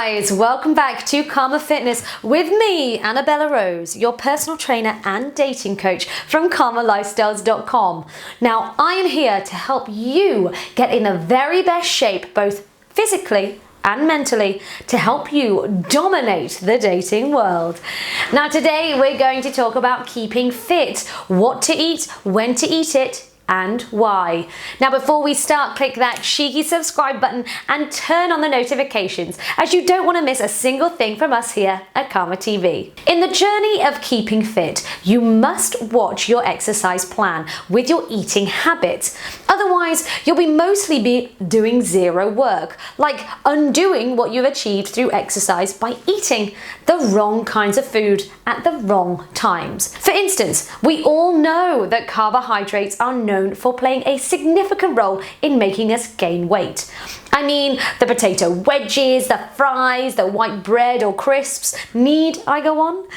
guys, welcome back to Karma Fitness with me, Annabella Rose, your personal trainer and dating coach from karmalifestyles.com. Now, I am here to help you get in the very best shape, both physically and mentally, to help you dominate the dating world. Now, today we're going to talk about keeping fit, what to eat, when to eat it, and why. Now, before we start, click that cheeky subscribe button and turn on the notifications, as you don't want to miss a single thing from us here at Karma TV. In the journey of keeping fit, you must watch your exercise plan with your eating habits. Otherwise, you'll mostly be doing zero work, like undoing what you've achieved through exercise by eating the wrong kinds of food at the wrong times. For instance, we all know that carbohydrates are known for playing a significant role in making us gain weight. I mean, the potato wedges, the fries, the white bread or crisps. Need I go on?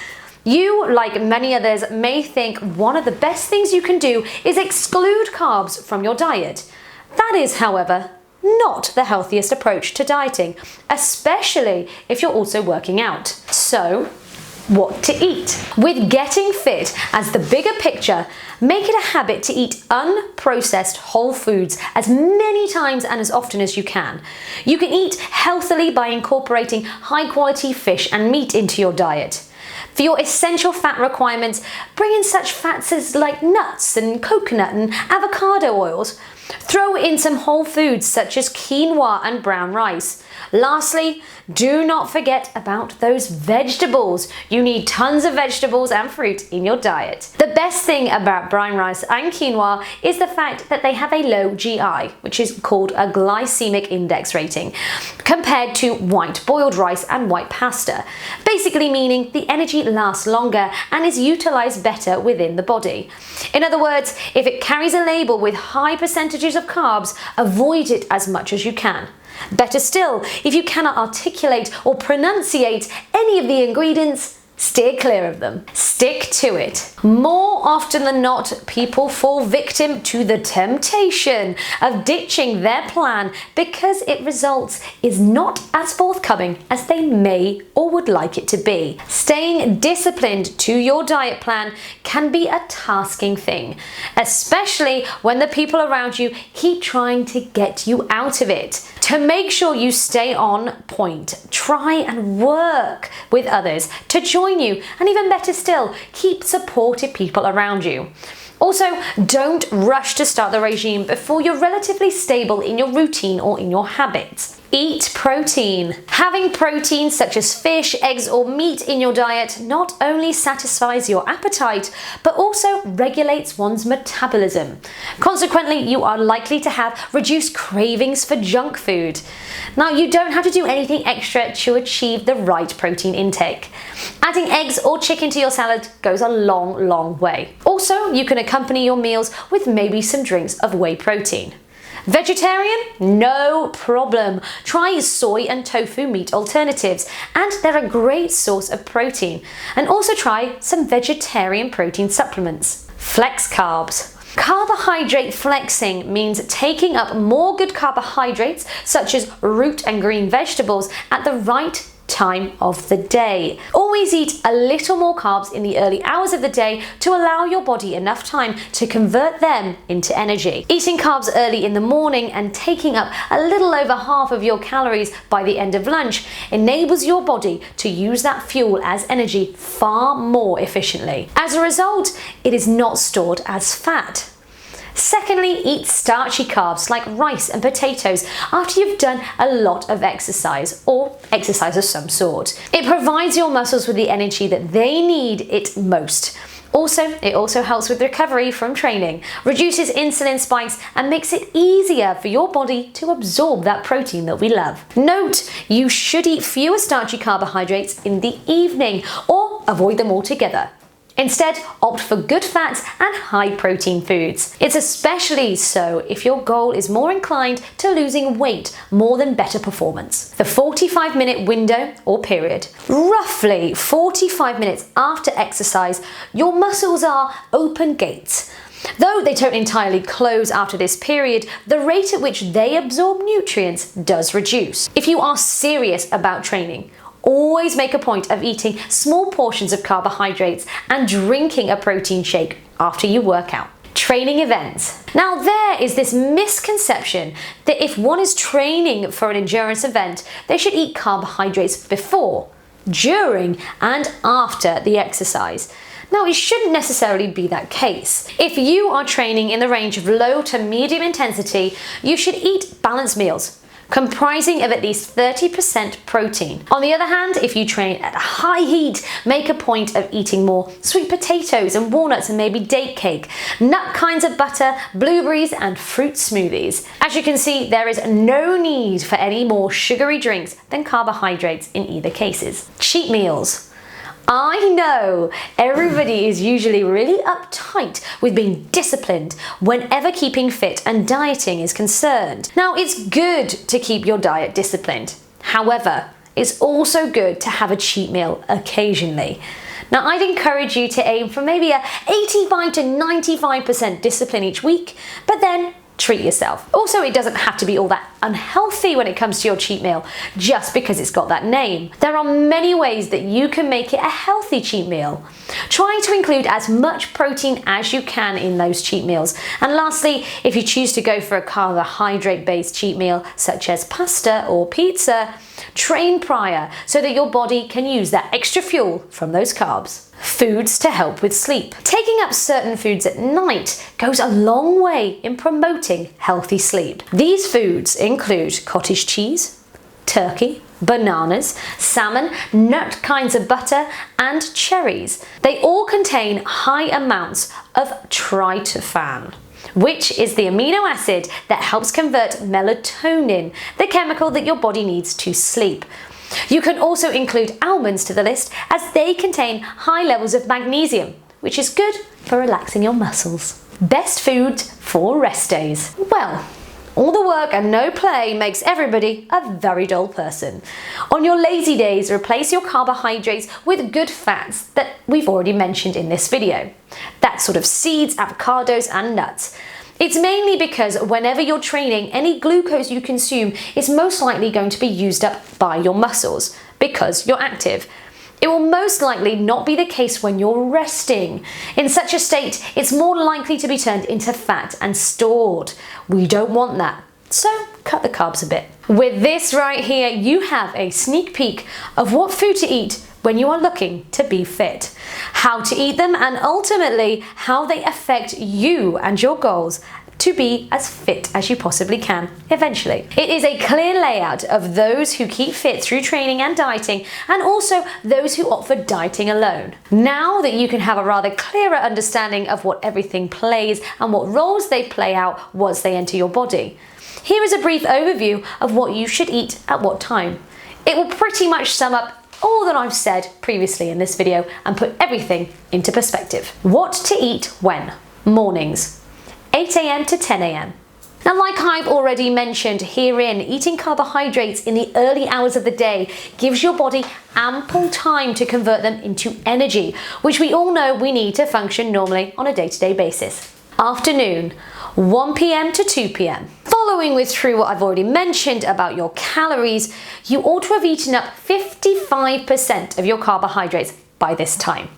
You, like many others, may think one of the best things you can do is exclude carbs from your diet. That is, however, not the healthiest approach to dieting, especially if you're also working out. So, what to eat? With getting fit as the bigger picture, make it a habit to eat unprocessed whole foods as many times and as often as you can. You can eat healthily by incorporating high quality fish and meat into your diet. For your essential fat requirements, bring in such fats as like nuts and coconut and avocado oils. Throw in some whole foods such as quinoa and brown rice. Lastly, do not forget about those vegetables. You need tons of vegetables and fruit in your diet. The best thing about brown rice and quinoa is the fact that they have a low GI, which is called a glycemic index rating, compared to white boiled rice and white pasta, basically meaning the energy lasts longer and is utilized better within the body. In other words, if it carries a label with high percentages of carbs, avoid it as much as you can. Better still, if you cannot articulate or pronunciate any of the ingredients, steer clear of them. Stick to it. More often than not, people fall victim to the temptation of ditching their plan because its results is not as forthcoming as they may or would like it to be. Staying disciplined to your diet plan can be a tasking thing, especially when the people around you keep trying to get you out of it. To make sure you stay on point, try and work with others to join you, and even better still, keep supportive people around you. Also, don't rush to start the regime before you're relatively stable in your routine or in your habits. Eat protein. Having protein such as fish, eggs or meat in your diet not only satisfies your appetite, but also regulates one's metabolism. Consequently, you are likely to have reduced cravings for junk food. Now, you don't have to do anything extra to achieve the right protein intake. Adding eggs or chicken to your salad goes a long way. Also, you can accompany your meals with maybe some drinks of whey protein. Vegetarian? No problem. Try soy and tofu meat alternatives, and they're a great source of protein. And also try some vegetarian protein supplements. Flex carbs. Carbohydrate flexing means taking up more good carbohydrates, such as root and green vegetables, at the right time of the day. Always eat a little more carbs in the early hours of the day to allow your body enough time to convert them into energy. Eating carbs early in the morning and taking up a little over half of your calories by the end of lunch enables your body to use that fuel as energy far more efficiently. As a result, it is not stored as fat. Secondly, eat starchy carbs like rice and potatoes after you've done a lot of exercise or exercise of some sort. It provides your muscles with the energy that they need it most. It also helps with recovery from training, reduces insulin spikes, and makes it easier for your body to absorb that protein that we love. Note, you should eat fewer starchy carbohydrates in the evening or avoid them altogether. Instead, opt for good fats and high protein foods. It's especially so if your goal is more inclined to losing weight more than better performance. The 45-minute window or period. Roughly 45 minutes after exercise, your muscles are open gates. Though they don't entirely close after this period, the rate at which they absorb nutrients does reduce. If you are serious about training, always make a point of eating small portions of carbohydrates and drinking a protein shake after you work out. Training events. Now there is this misconception that if one is training for an endurance event, they should eat carbohydrates before, during, and after the exercise. Now, it shouldn't necessarily be that case. If you are training in the range of low to medium intensity, you should eat balanced meals comprising of at least 30% protein. On the other hand, if you train at high heat, make a point of eating more sweet potatoes and walnuts and maybe date cake, nut kinds of butter, blueberries and fruit smoothies. As you can see, there is no need for any more sugary drinks than carbohydrates in either cases. Cheat meals. I know everybody is usually really uptight with being disciplined whenever keeping fit and dieting is concerned. Now, it's good to keep your diet disciplined. However, it's also good to have a cheat meal occasionally. Now, I'd encourage you to aim for maybe a 85 to 95% discipline each week, but then treat yourself. Also, it doesn't have to be all that unhealthy when it comes to your cheat meal just because it's got that name. There are many ways that you can make it a healthy cheat meal. Try to include as much protein as you can in those cheat meals. And lastly, if you choose to go for a carbohydrate-based cheat meal such as pasta or pizza, train prior so that your body can use that extra fuel from those carbs. Foods to help with sleep. Taking up certain foods at night goes a long way in promoting healthy sleep. These foods include cottage cheese, turkey, bananas, salmon, nut kinds of butter, and cherries. They all contain high amounts of tryptophan, which is the amino acid that helps convert melatonin, the chemical that your body needs to sleep. You can also include almonds to the list as they contain high levels of magnesium, which is good for relaxing your muscles. Best food for rest days. Well, all the work and no play makes everybody a very dull person. On your lazy days, replace your carbohydrates with good fats that we've already mentioned in this video. That's sort of seeds, avocados, and nuts. It's mainly because whenever you're training, any glucose you consume is most likely going to be used up by your muscles because you're active. It will most likely not be the case when you're resting. In such a state, it's more likely to be turned into fat and stored. We don't want that. So cut the carbs a bit. With this right here, you have a sneak peek of what food to eat when you are looking to be fit, how to eat them, and ultimately how they affect you and your goals to be as fit as you possibly can eventually. It is a clear layout of those who keep fit through training and dieting, and also those who opt for dieting alone. Now that you can have a rather clearer understanding of what everything plays and what roles they play out once they enter your body, here is a brief overview of what you should eat at what time. It will pretty much sum up all that I've said previously in this video and put everything into perspective. What to eat when? Mornings, 8 AM to 10 AM. Now, like I've already mentioned herein, eating carbohydrates in the early hours of the day gives your body ample time to convert them into energy, which we all know we need to function normally on a day-to-day basis. Afternoon, 1 PM to 2 PM. Following with through what I've already mentioned about your calories, you ought to have eaten up 55% of your carbohydrates by this time.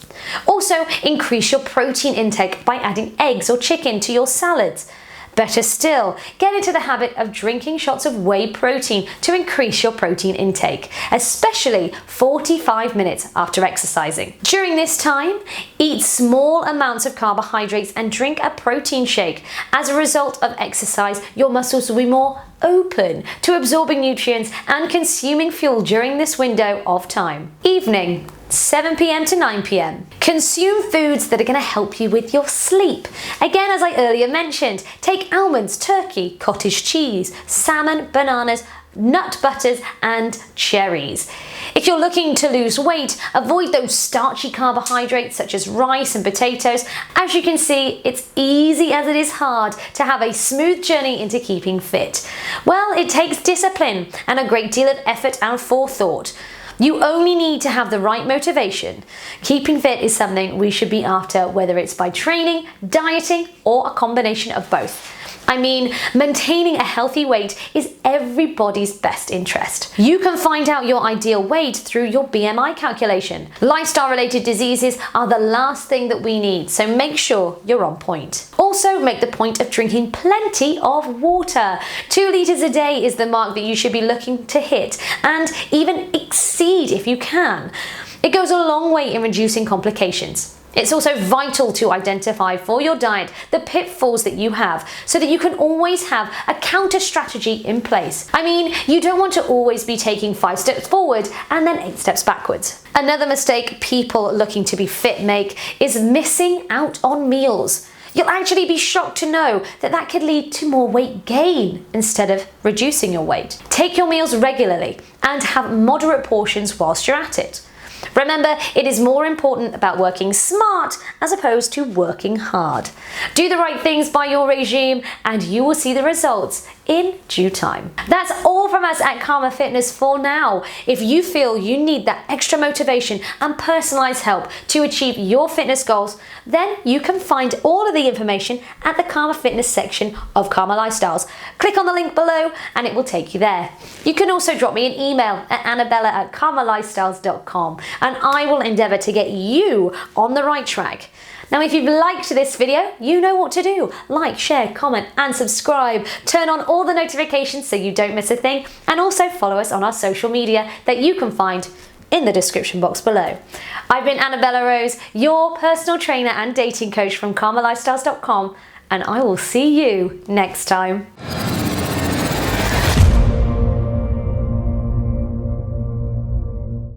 Also, increase your protein intake by adding eggs or chicken to your salads. Better still, get into the habit of drinking shots of whey protein to increase your protein intake, especially 45 minutes after exercising. During this time, eat small amounts of carbohydrates and drink a protein shake. As a result of exercise, your muscles will be more open to absorbing nutrients and consuming fuel during this window of time. Evening, 7 PM to 9 PM. Consume foods that are going to help you with your sleep. Again, as I earlier mentioned, take almonds, turkey, cottage cheese, salmon, bananas, nut butters, and cherries. If you're looking to lose weight, avoid those starchy carbohydrates such as rice and potatoes. As you can see, it's easy as it is hard to have a smooth journey into keeping fit. Well, it takes discipline and a great deal of effort and forethought. You only need to have the right motivation. Keeping fit is something we should be after, whether it's by training, dieting, or a combination of both. I mean, maintaining a healthy weight is everybody's best interest. You can find out your ideal weight through your BMI calculation. Lifestyle-related diseases are the last thing that we need, so make sure you're on point. Also, make the point of drinking plenty of water. 2 litres a day is the mark that you should be looking to hit, and even exceed if you can. It goes a long way in reducing complications. It's also vital to identify for your diet the pitfalls that you have so that you can always have a counter strategy in place. I mean, you don't want to always be taking 5 steps forward and then 8 steps backwards. Another mistake people looking to be fit make is missing out on meals. You'll actually be shocked to know that that could lead to more weight gain instead of reducing your weight. Take your meals regularly and have moderate portions whilst you're at it. Remember, it is more important about working smart as opposed to working hard. Do the right things by your regime and you will see the results in due time. That's all from us at Karma Fitness for now. If you feel you need that extra motivation and personalized help to achieve your fitness goals, then you can find all of the information at the Karma Fitness section of Karma Lifestyles. Click on the link below and it will take you there. You can also drop me an email at annabella@karmalifestyles.com and I will endeavor to get you on the right track. Now, if you've liked this video, you know what to do. Like, share, comment, and subscribe. Turn on all the notifications so you don't miss a thing. And also follow us on our social media that you can find in the description box below. I've been Annabella Rose, your personal trainer and dating coach from carbohydrate.com, and I will see you next time.